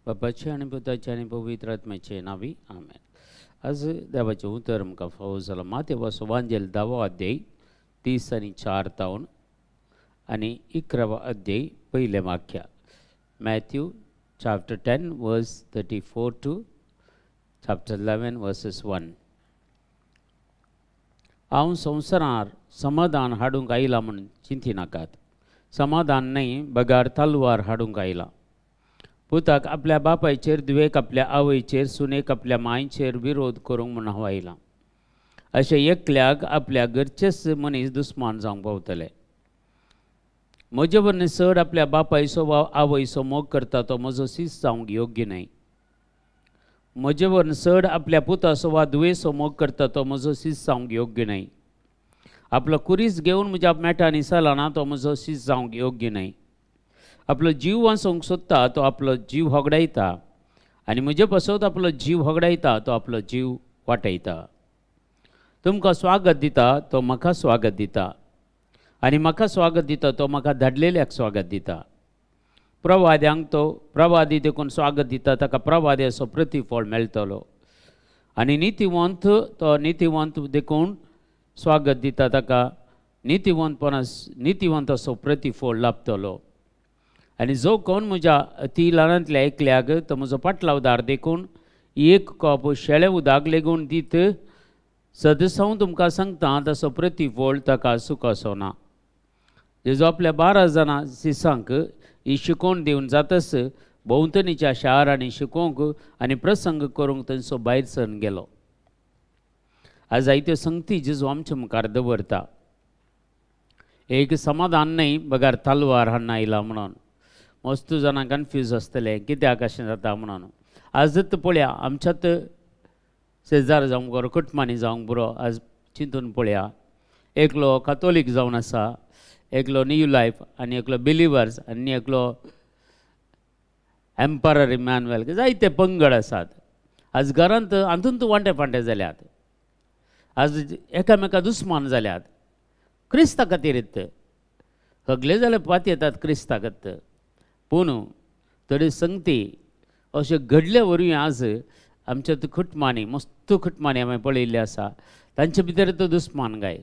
बापाचे आणि पुताचे आणि पवित्र आत्म्याचे नावी आमेन. आज देवाचे उतर आमकां फावो जाला मातेवाचो वांजेल 10 अध्याय 30 आनी 4 तावन आनी 11 अध्याय पयलें वाक्य. Matthew chapter 10 verse 34 to chapter 11 verses 1. हांव संवसारार समाधान हाडूंक आयला म्हूण चिंती नाकात. समाधान न्हय बगार तलवार हाडूंक आयला. पुताक आपल्या बापायचेर दुवेक आपल्या आवयचेर सुनेक आपल्या मांयचेर विरोध करूंक म्हूण हांव आयला. अशें एकल्याक आपल्या घरचेच मनीस दुस्मान जावंक पावतले. म्हजे वरवीं चड आपल्या बापायचो वा आवयचो मोग करता तो म्हजो सीस जावंक योग्य न्हय. म्हजे वरवीं चड आपल्या पुताचो वा दुवेचो मोग करता तो म्हजो सीस जावंक योग्य न्हय. आपलो कुरीस घेवन म्हज्या मेटांनी चलना तो म्हजो सीस जावंक योग्य न्हय. आपलो जीव वाचोवंक सोदता तो आपलो जीव होगडायता आनी म्हजे पासत आपलो जीव होगडायता तो आपलो जीव वाटयता. तुमकां स्वागत दिता तो म्हाका स्वागत दिता आनी म्हाका स्वागत दिता तो म्हाका धाडलेल्याक स्वागत दिता. प्रवाद्यांक तो प्रवादी देखून स्वागत दिता ताका प्रवाद्याचो प्रतिफळ मेळटलो आनी नितीवंत तो नितीवंत देखून स्वागत दिता ताका नितीवंताचो प्रतिफळ लाभतलो. आनी जो कोण म्हज्या अती ल्हानांतल्या एकल्याक तो म्हजो पाटलावदार देखून एक कप शेळे उदक लेगून दीत सदसांव तुमकां सांगता तसो प्रतिफळ ताका सुखाचो ना. जेजो आपल्या 12 जाणां शिसांक ही शिकोवन दिवन जातस भोंवतणीच्या शारांनी शिकोवंक आनी प्रसंग करूंक थंयचो भायर सरून गेलो. आज जायत्यो संगती जेजो आमच्या मुखार दवरता. एक समाधान न्हय बगार तलवार हाडून आयला म्हणून. मस्त जाणां कन्फ्यूज आसतले कित्याक अशें जाता म्हणून. आजच पळया आमच्यात शेजार जावंक बरो कुटुंबांनी जावंक बरो आज चिंतून पळया. एकलो कातोलीक जावन आसा, एकलो न्यू लायफ आनी एकलो बिलिवर्स आनी एकलो एम्परर इमॅन्युएल जायते पंगड आसात. आज घरांत हातूंत वांटे फांटे जाल्यात. आज एकामेका दुस्मान जाल्यात क्रिस्ता खातीर. सगळे जाल्यार पात येतात क्रिस्ता खातीर. पूण थोडी संगती अशें घडले वरवीं आज आमच्या कुटुंबांनी मस्त कुटुंबांनी हांवें पळयल्ले आसा. तांचे भितर तो दुस्मान गाय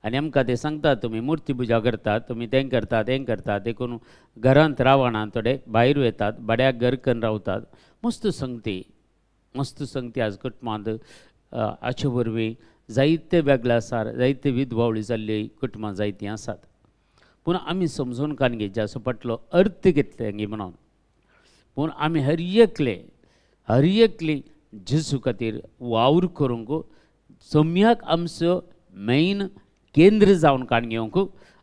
आनी आमकां ते सांगतात तुमी मुर्ती पुजा करतात, तुमी तें करतात हें करतात देखून घरांत रावना थोडे भायर वतात, भाड्याक घर करून रावतात. मस्त संगती आज कुटुंबांत हाचे वरवीं जायते वेगळे आसात. जायते विधवावळी जाल्ली कुटुंबां जायतीं आसात. पूण आमी समजून कान घेवचे असो पटलो अर्थ घेतले गे म्हणून. पूण आमी हर एकली जेजू खातीर वावर करूंक सम्याक आमचो मेन केंद्र जावन काण घेवंक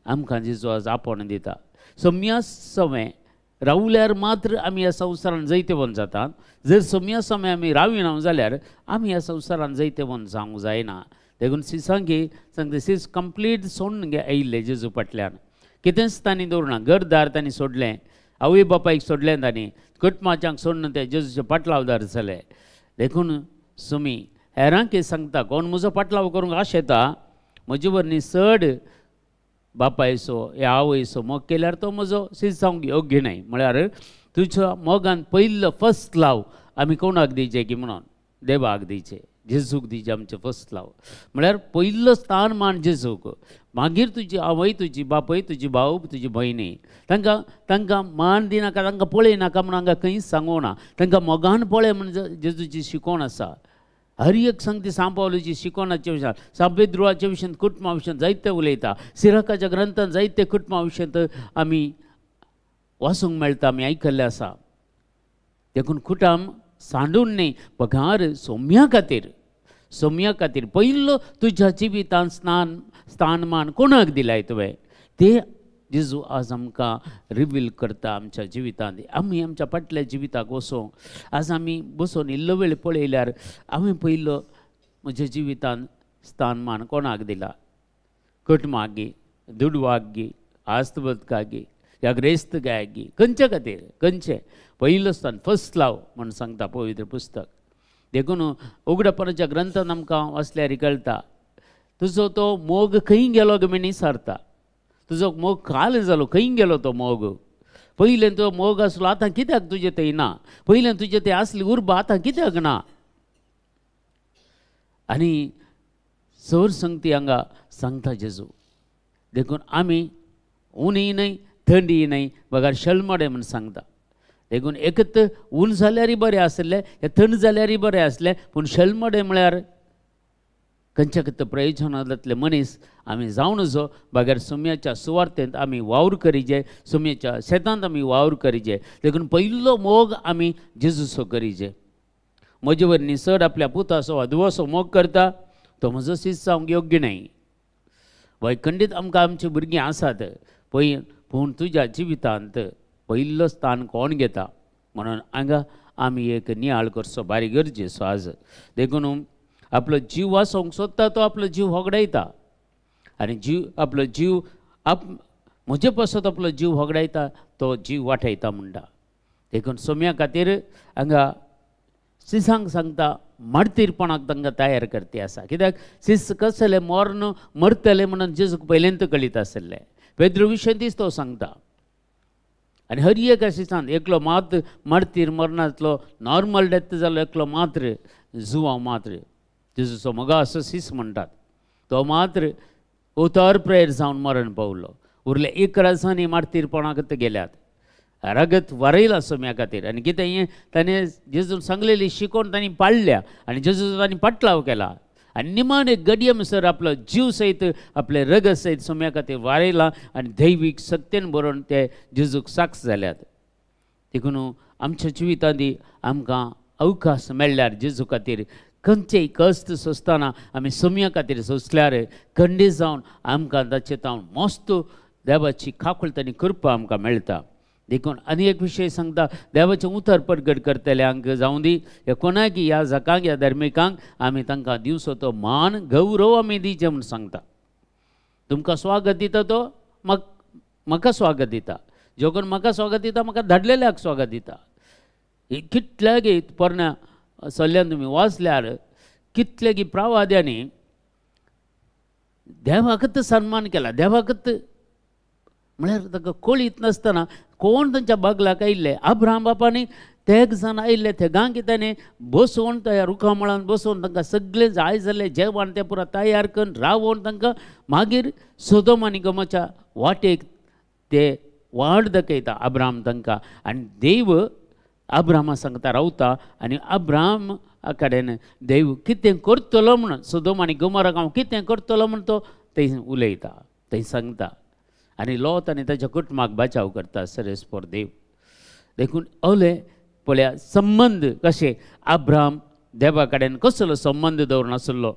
आमकां जेजू आज आपण दिता. सम्या समय रावल्यार मात्र आमी ह्या संवसारान जैते वन जातात. जर सम्या समय आमी राविना जाल्यार आमी ह्या संवसारान जैते वन जावंक जायना. देखून सिसांगी सांगता सीस कंप्लीट सोडून गे आयिल्ले जेजू फाटल्यान. कितेंच तांणी दवरना. घरदार तांणी सोडलें, आवय बापायक सोडलें तांणी, कुटुंबाच्यांक सोडून ते जेजूचे पाटलावदार जाले. देखून सुमी हेरांक सांगता कोण म्हजो पाटलाव करूंक आशेता म्हजे वरवीं चड बापायचो या आवयचो मोग केल्यार तो म्हजो सीस जावंक योग्य न्हय. म्हळ्यार तुज्या मोगान पयलो फस्ट लाव आमी कोणाक दिवचे की म्हणून देवाक दिवचे, जेजूक दिवचे आमचे फस्ट लाव. म्हळ्यार पयलो स्थान मान जेजूक. मागीर तुजी आवय, तुजी बापय, तुजी भाव, तुजी भयणी तांकां मान दिनाका, तांकां पळयनाका म्हणून हांगा खंयच सांगूं ना. तांकां मोगान पळय म्हणून जेजूची शिकोवण आसा. हर एक संगती सांपावलीची शिकोवणाच्या विशयांत, साबेद्रुवाच्या विशयांत, कुटुंबा विशयांत जायते उलयता. सिराकाच्या ग्रंथांत जायते कुटुंबा विशयांत आमी वाचूंक मेळटा, आमी आयकल्लें आसा. देखून कुटुंब सांडून न्हय पगार सोम्या खातीर पयलो तुज्या जिवितांत स्थानमान कोणाक दिलाय तुवें ते जेजू आज आमकां रिवील करता आमच्या जिवितांत. आमी आमच्या फाटल्या जिविताक वचूंक आज आमी बसून इल्लो वेळ पळयल्यार हांवें पयलो म्हज्या जिवितांत स्थानमान कोणाक दिला. कुटुंबाक गी, दुडवाक गी, आस्तबदकाक गी, या ग्रेस्तगायक गी, खंयचे खातीर खंयचे पयलो स्थान फस्ट लाव म्हूण सांगता पवित्र पुस्तक. देखून उगडपणाच्या ग्रंथांत आमकां वाचल्यार कळटा तुजो तो मोग खंय गेलो गे म्हण विचारता. तुजो मोग काल जालो खंय गेलो तो मोग. पयलें तो मोग आसलो आतां कित्याक तुजें तें ना, पयलें तुजें तें आसली उर्ब आतां कित्याक ना. आनी सर संगती हांगा सांगता जेजू, देखून आमी ऊनय न्हय थंडी न्हय बगार शल्मडे म्हूण सांगता. देखून एकत ऊन जाल्यारय बरें आसलें, थंड जाल्यारय बरें आसलें, पूण शल्मडे म्हळ्यार खंयच्या खंय प्रयोजनांतले मनीस आमी जावन नजो बगार सुम्याच्या सुवार्थेंत आमी वावर करिजे, सुम्याच्या शेतांत आमी वावर करिजे. देखून पयलो मोग आमी जेजूचो करिजे. म्हजे वरनी चड आपल्या पुताचो वा धुवोचो मोग करता तो म्हजो शिष्य जावंक योग्य न्हय. वैखंडीत आमकां आमची भुरगीं आसात पूण तुज्या जिवितांत पयलो स्थान कोण घेता म्हणून हांगा आमी एक नियाळ करचो बारीक गरजेचो आज. देखून आपलो जीव वाचोवंक सोदता तो आपलो जीव होगडायता आनी आपलो जीव म्हजे पासत आपलो जीव होगडायता तो जीव वाटयता म्हणटा. देखून सोम्या खातीर हांगा सिसांक सांगता मडतीरपणाक तांकां तयार करते आसा. कित्याक सिस कसले मोर्न मरतले म्हणून जेजूक पयलेंत कळीत आसलें. पेद्रू विशयी तीच तो सांगता. आनी हर एका सिसांत एकलो मात मडतीर मरणांतलो नॉर्मल डेथ जालो एकलो मात्र जुवांव मात्र जेजूचो मोगा असो सीस म्हणटात. तो मात्र उतर प्रेयर जावन मरण पावलो. उरले 11 दिसांनी मडतीरपणाक गेल्यात. रगत वरयला सोम्या खातीर आनी कितें हें ताणें जेजून सांगलेली शिकोवन तांणी पाळल्या आनी जेजूचो तांणी पाटलाव केला आनी निमाण एक गडये म्हणसर आपलो जीव सयत आपले रगत सयत सोम्या खातीर वारयला आनी दैवीक सत्तेन बरोवन ते जेजूक साक्ष जाल्यात. देखून आमच्या जिवितांनी आमकां अवकाश मेळ्ळ्यार जेजू खातीर खंयचेय कश्ट सोंसतना आमी सोम्या खातीर सोंसल्यार खंडीत जावन आमकां ताचे तावन मस्त देवाची खाकुळतानी कृपा आमकां मेळटा. देखून आनी एक विशय सांगता, देवाचें उतर परगट करतल्यांक जावं दी ह्या कोणाक ह्या जकांक ह्या धर्मिकांक आमी तांकां दिवचो तो मान गौरव आमी दिवचें म्हूण सांगता. तुमकां स्वागत दिता तो म्हाका स्वागत दिता. जो कोण म्हाका स्वागत दिता म्हाका धाडलेल्याक स्वागत दिता. कितल्यागी पोरण्या सल्ल्यान तुमी वाचल्यार कितलेगी प्रवाद्यांनी देवाकच सन्मान केला. देवाकच म्हळ्यार ताका कळीत नासतना कोण तांच्या बागलाक आयिल्ले. अब्राहम बापानी ते एक जाण आयिल्ले ते गांक ताणें बसोवन त्या रुखामळान बसोवन तांकां सगळें जाय जाल्लें जेवण तें पुरो तयार करून रावोवन तांकां मागीर सोदोम आनी गोमोराच्या वाटेक ते वाट दाखयता अब्राहम तांकां. आनी देव अब्राहमा सांगता रावता आनी अब्राहम कडेन देव कितें करतलो म्हणून सोदोम आनी गोमोराक हांव कितें करतलो म्हूण तो थंय उलयता, थंय सांगता. आनी लोत आनी ताच्या कुटुंबाक बचाव करता सरेस फॉर देव. देखून ओले पळया संबंद कशे अब्राहम देवा कडेन कसलो संबंद दवरनासलो.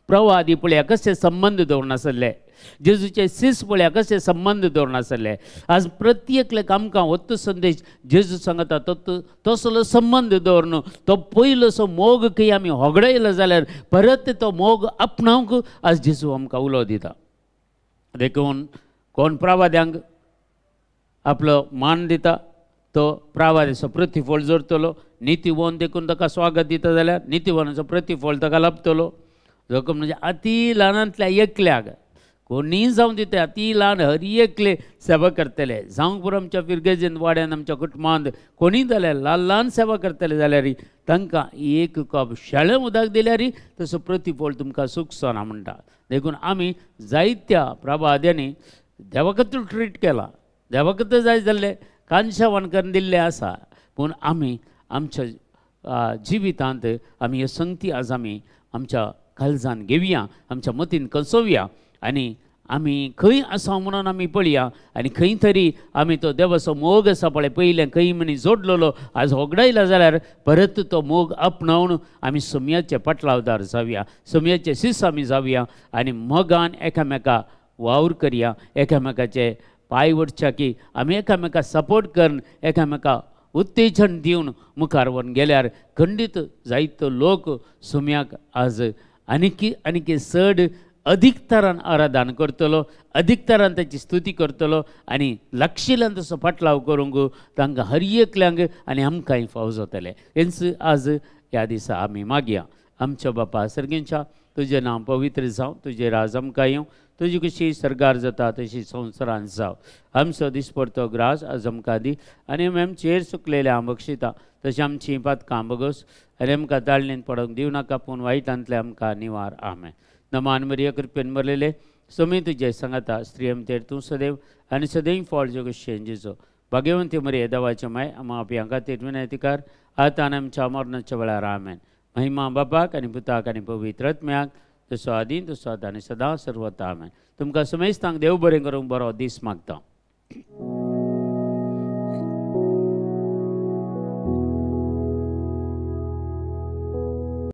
प्रवादी पळया कशे संबंद दवरनासले. जेजूचे शिस पळया कशे संबंद दवरनासले. आज प्रत्येक आमकां होतो संदेश जेजू सांगता तसलो संबंध दवरन तो पयलोसो मोग खंय आमी होगडयलो जाल्यार परत तो मोग आपणावंक आज जेजू आमकां उलो दिता. देखून कोण प्रवाद्यांक आपलो मान दिता तो प्रवाद्याचो प्रतिफळ जोडटलो. नितीवन देखून ताका स्वागत दिता जाल्यार नितीवनाचो प्रतिफळ ताका लाभतलो. जो कोण म्हणजे अति ल्हानांतल्या एकल्याक कोणीय जावं दिता अति ल्हान हर एकले सेवा करतले. जावंक पुरो आमच्या फिरगेजेंत वाड्यान आमच्या कुटुंबांत कोणीय जाल्यार ल्हान ल्हान सेवा करतले जाल्यार तांकां एक कप शेळें उदक दिल्यार तसो प्रतिफळ तुमकां सुखसना म्हणटा. देखून आमी जायत्या प्रभाद्यांनी देवाकच ट्रीट केला. देवाकच जाय जाल्ले कांशावन करून दिल्ले आसा. पूण आमी आमच्या जिवितांत आमी ह्यो संगती आज आमी आमच्या काळजान घेवया, आमच्या मतीन कसोवया आनी आमी खंय आसा म्हणून आमी पळया आनी खंय तरी आमी तो देवाचो मोग आसा पळय पयलें खंय म्हणी जोडलेलो आज होगडायला जाल्यार परत तो मोग आपणावन आमी सोम्याचे पाटलावदार जावया, सोम्याचे शिस आमी जावया आनी मोगान एकामेका वावर करया, एकामेकाचे पांय वडच्या की आमी एकामेका सपोर्ट करून एकामेका उत्तेजन दिवन मुखार व्हरून गेल्यार खंडीत जायतो लोक सोम्याक आज आनीक चड अधीक तरान आराधन करतलो, अधीक तरान ताची स्तुती करतलो आनी लागशिल्ल्यान तसो पाटलाव करूंक तांकां हर एकल्यांक आनी आमकांय फाव जातले. हेंच आज ह्या दिसा आमी मागया. आमच्या बापा सर्गेंच्या तुझें नांव पवित्र जावं, तुजें राज आमकां येवं, तुजी कशी सरकार जाता तशी संवसारांत जावं. आमचो दिसपडतो ग्रास आज आमकां दी, आनी आमी आमचेर चुकलेले हांव बक्षिता तशें आमची पातकां बगोस, आनी आमकां ताळणेन पडोवंक दिव नाका, पूण वायटांतले आमकां निवार. आमेन. नमान मरिया कृपेन भरलेले समी तुजे सांगाता स्त्री आमचेर तूं सदैव आनी सदैव फळ जग शेंजेचो. भाग्यवंती मरिये देवाचे माय, आम्हा आपल्या खातीर विनंतीकार आतां आनी आमच्या मरणाच्या वेळार. आमेन. महिमा बापाक आनी पुताक आनी पवित्र आत्म्याक, तसो आदीं तसो आतां आनी सदां सर्वता. आमेन. तुमकां समेस्तांक देव बरें करूंक बरो दीस मागता.